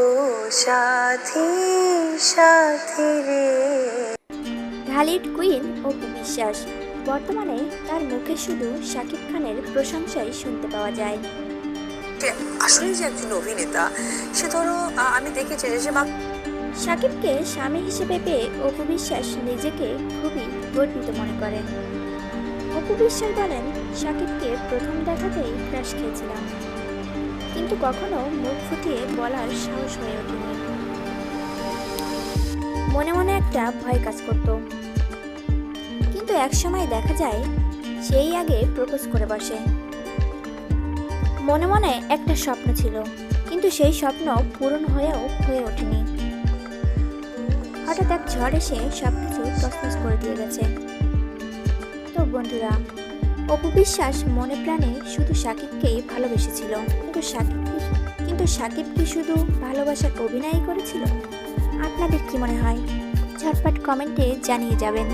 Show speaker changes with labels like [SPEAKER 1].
[SPEAKER 1] ও সাথী সাথী রে।
[SPEAKER 2] ঢালিউড কুইন অপু বিশ্বাস বর্তমানে তার মুখে শুধু শাকিব খানের প্রশংসাই শুনতে পাওয়া যায়।
[SPEAKER 1] আসলে যে একজন অভিনেতা, সে ধরো আমি দেখেছি যে সে
[SPEAKER 2] শাকিবকে স্বামী হিসেবে পেয়ে অপু বিশ্বাস নিজেকে খুবই গর্বিত মনে করেন। অপু বিশ্বাস বলেন, শাকিবকে প্রথম দেখাতেই ক্রাশ খেয়েছিলাম, কিন্তু কখনো মুখ ফুটিয়ে বলার সাহস হয়ে ওঠেনি। মনে মনে একটা ভয় কাজ করত, কিন্তু একসময় দেখা যায় সেই আগে প্রপোজ করে বসে। মনে মনে একটা স্বপ্ন ছিল, কিন্তু সেই স্বপ্ন পূরণ হয়ে ওঠেনি। হঠাৎ এক ঝড় এসে সবকিছু তছনছ করে দিয়ে গেছে। তো বন্ধুরা, অপু বিশ্বাস মনে প্রাণে শুধু শাকিবকেই ভালোবেসেছিল, কিন্তু শাকিব কি শুধু ভালোবাসার অভিনয় করেছিল? আপনাদের কি মনে হয়? ঝটপট কমেন্টে জানিয়ে যাবেন।